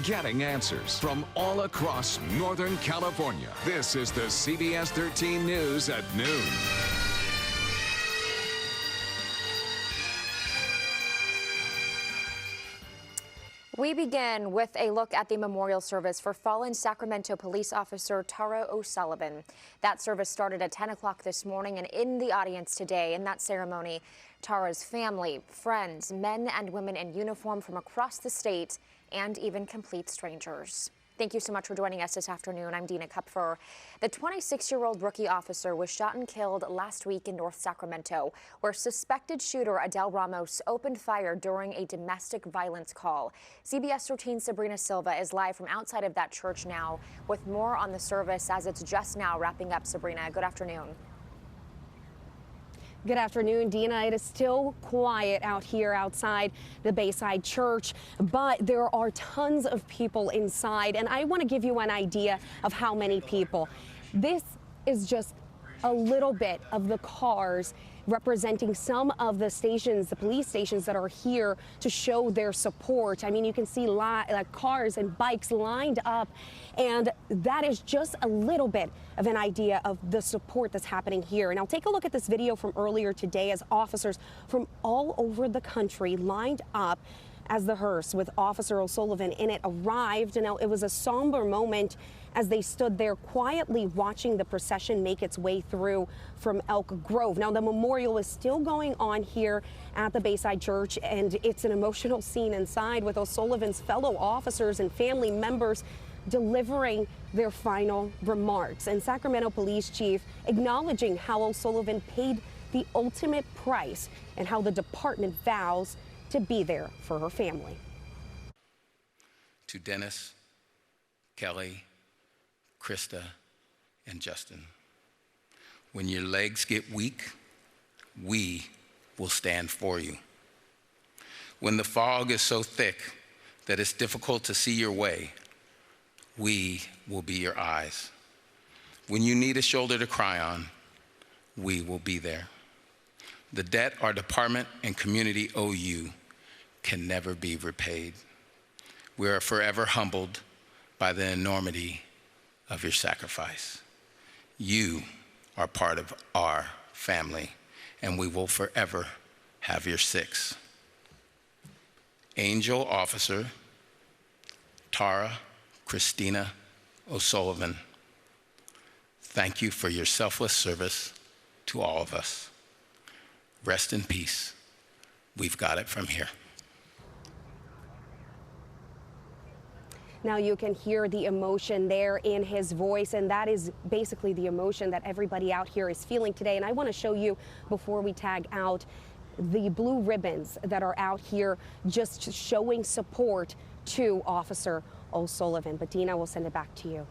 getting answers from all across Northern California. This is the CBS 13 News at noon. We begin with a look at the memorial service for fallen Sacramento police officer Tara O'Sullivan. That service started at 10 o'clock this morning, and in the audience today in that ceremony, Tara's family, friends, men and women in uniform from across the state, and even complete strangers. Thank you so much for joining us this afternoon. I'm Dina Kupfer. The 26-year-old rookie officer was shot and killed last week in North Sacramento, where suspected shooter Adel Ramos opened fire during a domestic violence call. CBS 13's Sabrina Silva is live from outside of that church now with more on the service as it's just now wrapping up. Sabrina, good afternoon. Good afternoon, Dina. It is still quiet out here outside the Bayside Church, but there are tons of people inside, and I want to give you an idea of how many people. This is just a little bit of the cars representing some of the stations, the police stations that are here to show their support. I mean, you can see cars and bikes lined up, and that is just a little bit of an idea of the support that's happening here. And I'll take a look at this video from earlier today as officers from all over the country lined up as the hearse with Officer O'Sullivan in it arrived. And now it was a somber moment as they stood there quietly watching the procession make its way through from Elk Grove. Now the memorial is still going on here at the Bayside Church, and it's an emotional scene inside with O'Sullivan's fellow officers and family members delivering their final remarks. And Sacramento Police Chief acknowledging how O'Sullivan paid the ultimate price and how the department vows to be there for her family. To Dennis, Kelly, Krista, and Justin, when your legs get weak, we will stand for you. When the fog is so thick that it's difficult to see your way, we will be your eyes. When you need a shoulder to cry on, we will be there. The debt our department and community owe you can never be repaid. We are forever humbled by the enormity of your sacrifice. You are part of our family, and we will forever have your six. Angel Officer Tara Christina O'Sullivan, thank you for your selfless service to all of us. Rest in peace. We've got it from here. Now you can hear the emotion there in his voice, and that is basically the emotion that everybody out here is feeling today. And I want to show you, before we tag out, the blue ribbons that are out here just showing support to Officer O'Sullivan. But Dina, we'll send it back to you.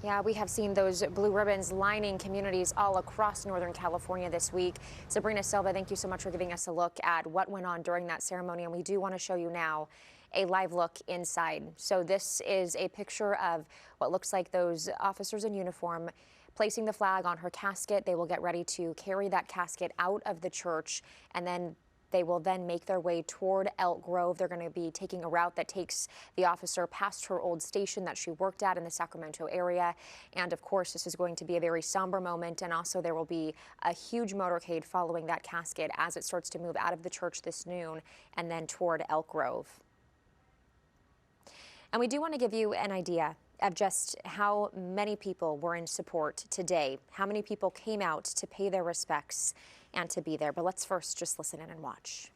Yeah, we have seen those blue ribbons lining communities all across Northern California this week. Sabrina Silva, thank you so much for giving us a look at what went on during that ceremony. And we do want to show you now a live look inside. So this is a picture of what looks like those officers in uniform placing the flag on her casket. They will get ready to carry that casket out of the church, and then they will then make their way toward Elk Grove. They're going to be taking a route that takes the officer past her old station that she worked at in the Sacramento area. And of course, this is going to be a very somber moment. And also there will be a huge motorcade following that casket as it starts to move out of the church this noon and then toward Elk Grove. And we do want to give you an idea of just how many people were in support today, how many people came out to pay their respects and to be there. But let's first just listen in and watch.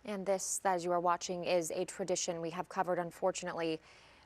And this, as you are watching, is a tradition we have covered, unfortunately,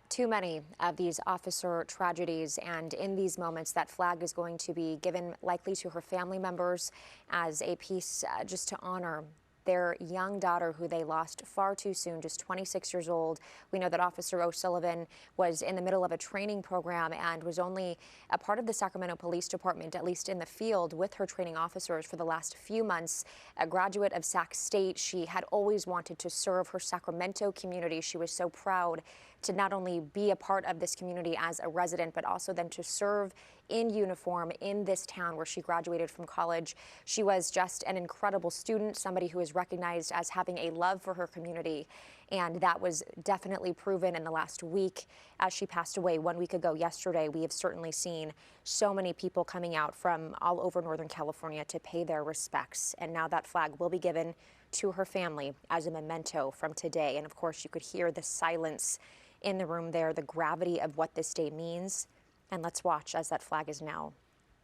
too many of these officer tragedies. And in these moments, that flag is going to be given likely to her family members as a piece just to honor their young daughter, who they lost far too soon, just 26 years old. We know that Officer O'Sullivan was in the middle of a training program and was only a part of the Sacramento Police Department, at least in the field, with her training officers for the last few months. A graduate of Sac State, she had always wanted to serve her Sacramento community. She was so proud to not only be a part of this community as a resident, but also then to serve in uniform in this town where she graduated from college. She was just an incredible student, somebody who is recognized as having a love for her community. And that was definitely proven in the last week as she passed away 1 week ago yesterday. We have certainly seen so many people coming out from all over Northern California to pay their respects. And now that flag will be given to her family as a memento from today. And of course, you could hear the silence in the room there, the gravity of what this day means. And let's watch as that flag is now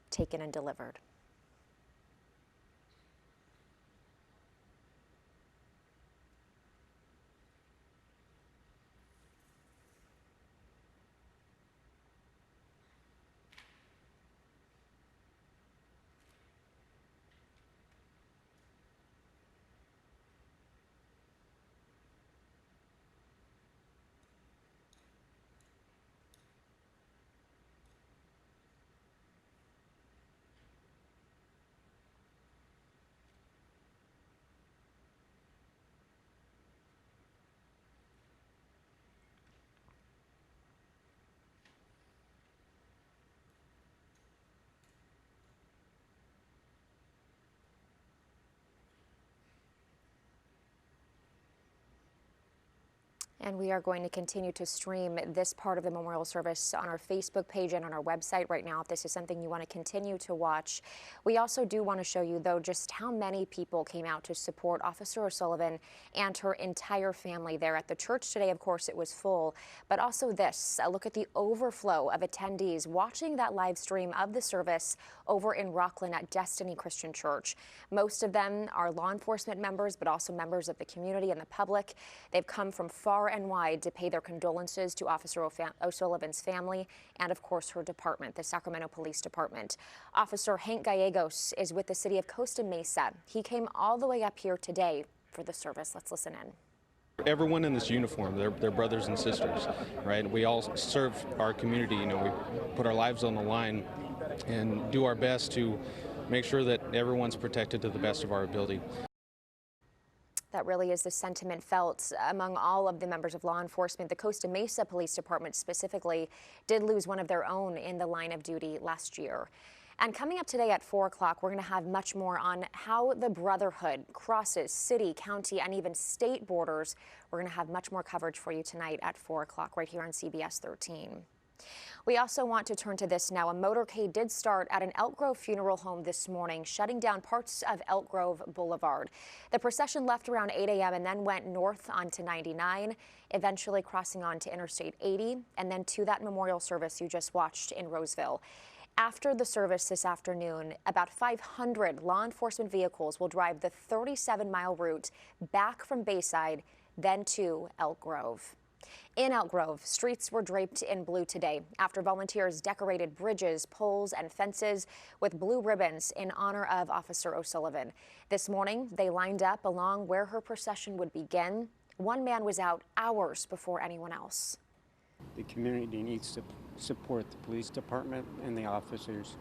taken and delivered. And we are going to continue to stream this part of the memorial service on our Facebook page and on our website right now if this is something you want to continue to watch. We also do want to show you, though, just how many people came out to support Officer O'Sullivan and her entire family there at the church today. Of course, it was full, but also this, a look at the overflow of attendees watching that live stream of the service over in Rockland at Destiny Christian Church. Most of them are law enforcement members, but also members of the community and the public. They've come from far and wide to pay their condolences to Officer O'Sullivan's family and, of course, her department, the Sacramento Police Department. Officer Hank Gallegos is with the city of Costa Mesa. He came all the way up here today for the service. Let's listen in. Everyone in this uniform, they're brothers and sisters, right? We all serve our community. You know, we put our lives on the line and do our best to make sure that everyone's protected to the best of our ability. That really is the sentiment felt among all of the members of law enforcement. The Costa Mesa Police Department specifically did lose one of their own in the line of duty last year. And coming up today at 4 o'clock, we're going to have much more on how the Brotherhood crosses city, county, and even state borders. We're going to have much more coverage for you tonight at 4 o'clock right here on CBS 13. We also want to turn to this now. A motorcade did start at an Elk Grove funeral home this morning, shutting down parts of Elk Grove Boulevard. The procession left around 8 a.m. and then went north onto 99, eventually crossing onto Interstate 80, and then to that memorial service you just watched in Roseville. After the service this afternoon, about 500 law enforcement vehicles will drive the 37-mile route back from Bayside, then to Elk Grove. In Elk Grove, streets were draped in blue today after volunteers decorated bridges, poles, and fences with blue ribbons in honor of Officer O'Sullivan. This morning, they lined up along where her procession would begin. One man was out hours before anyone else. The community needs to support the police department and the officers.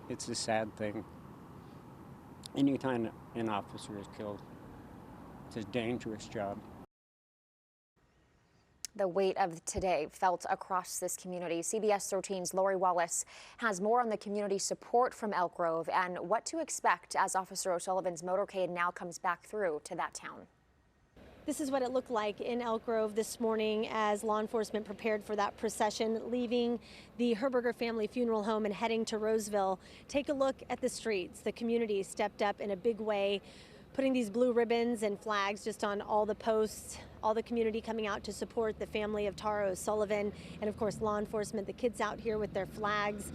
It's a sad thing. Anytime an officer is killed, it's a dangerous job. The weight of today felt across this community. CBS 13's Lori Wallace has more on the community support from Elk Grove and what to expect as Officer O'Sullivan's motorcade now comes back through to that town. This is what it looked like in Elk Grove this morning as law enforcement prepared for that procession, leaving the Herberger family funeral home and heading to Roseville. Take a look at the streets. The community stepped up in a big way, putting these blue ribbons and flags just on all the posts, all the community coming out to support the family of Tara O'Sullivan, and of course law enforcement, the kids out here with their flags.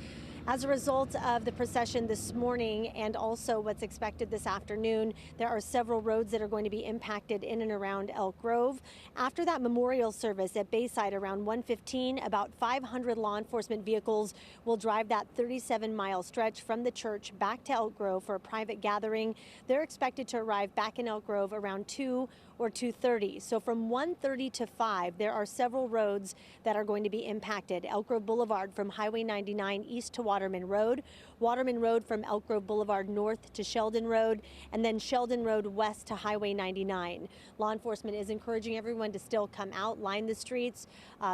As a result of the procession this morning and also what's expected this afternoon, there are several roads that are going to be impacted in and around Elk Grove. After that memorial service at Bayside around 1:15, about 500 law enforcement vehicles will drive that 37-mile stretch from the church back to Elk Grove for a private gathering. They're expected to arrive back in Elk Grove around 2 or 2:30. So from 1:30 to 5, there are several roads that are going to be impacted. Elk Grove Boulevard from Highway 99 east to Waterman Road, Waterman Road from Elk Grove Boulevard north to Sheldon Road, and then Sheldon Road west to Highway 99. Law enforcement is encouraging everyone to still come out, line the streets,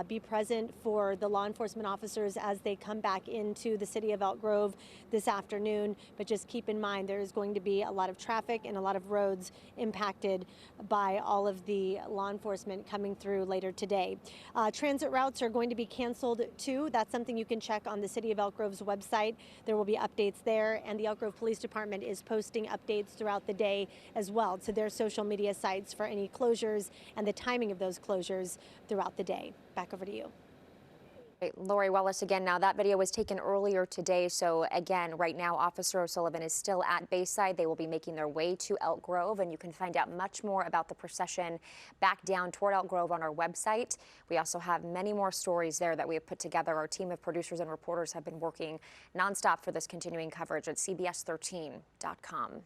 be present for the law enforcement officers as they come back into the city of Elk Grove this afternoon. But just keep in mind there is going to be a lot of traffic and a lot of roads impacted by all of the law enforcement coming through later today. Transit routes are going to be canceled too. That's something you can check on the City of Elk Grove's website. There will be updates there, and the Elk Grove Police Department is posting updates throughout the day as well to their social media sites for any closures and the timing of those closures throughout the day. Back over to you. Lori Wallace again. Now, that video was taken earlier today. So again, right now, Officer O'Sullivan is still at Bayside. They will be making their way to Elk Grove, and you can find out much more about the procession back down toward Elk Grove on our website. We also have many more stories there that we have put together. Our team of producers and reporters have been working nonstop for this continuing coverage at CBS13.com.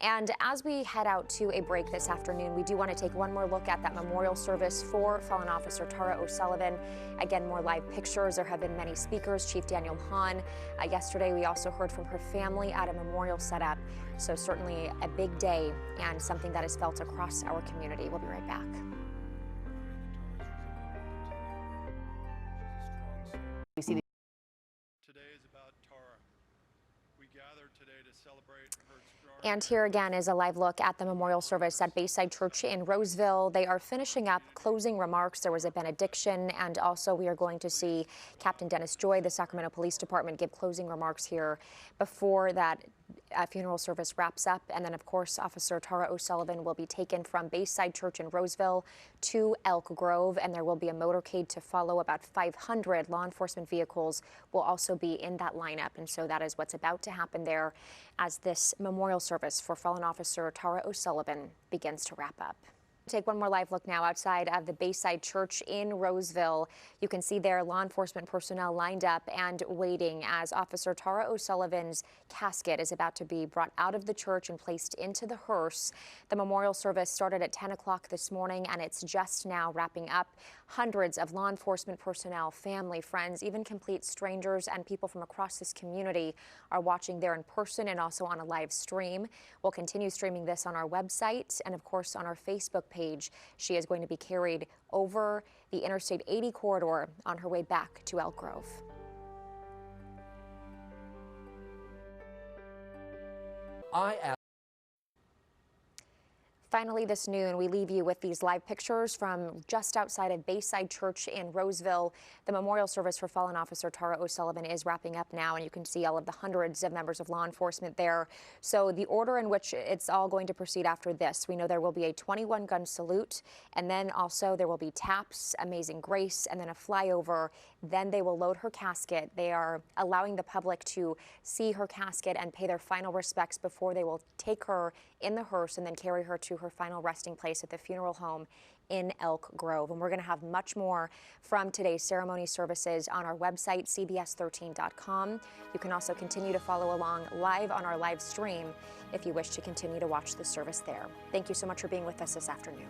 And as we head out to a break this afternoon, we do want to take one more look at that memorial service for fallen officer Tara O'Sullivan. Again, more live pictures. There have been many speakers. Chief Daniel Hahn. Yesterday, we also heard from her family at a memorial setup. So certainly a big day and something that is felt across our community. We'll be right back. Today is about Tara. We gather today to celebrate her. And here again is a live look at the memorial service at Bayside Church in Roseville. They are finishing up closing remarks. There was a benediction, and also we are going to see Captain Dennis Joy, the Sacramento Police Department, give closing remarks here before that funeral service wraps up. And then, of course, Officer Tara O'Sullivan will be taken from Bayside Church in Roseville to Elk Grove, and there will be a motorcade to follow. About 500 law enforcement vehicles will also be in that lineup, and so that is what's about to happen there as this memorial service for fallen officer Tara O'Sullivan begins to wrap up. Take one more live look now outside of the Bayside Church in Roseville. You can see there law enforcement personnel lined up and waiting as Officer Tara O'Sullivan's casket is about to be brought out of the church and placed into the hearse. The memorial service started at 10 o'clock this morning, and it's just now wrapping up. Hundreds of law enforcement personnel, family, friends, even complete strangers and people from across this community are watching there in person and also on a live stream. We'll continue streaming this on our website and, of course, on our Facebook page. She is going to be carried over the Interstate 80 corridor on her way back to Elk Grove. Finally, this noon, we leave you with these live pictures from just outside of Bayside Church in Roseville. The memorial service for fallen officer Tara O'Sullivan is wrapping up now, and you can see all of the hundreds of members of law enforcement there. So the order in which it's all going to proceed after this, we know there will be a 21-gun salute, and then also there will be taps, Amazing Grace, and then a flyover. Then they will load her casket. They are allowing the public to see her casket and pay their final respects before they will take her in the hearse and then carry her to her final resting place at the funeral home in Elk Grove. And we're going to have much more from today's ceremony services on our website, CBS13.com. You can also continue to follow along live on our live stream if you wish to continue to watch the service there. Thank you so much for being with us this afternoon.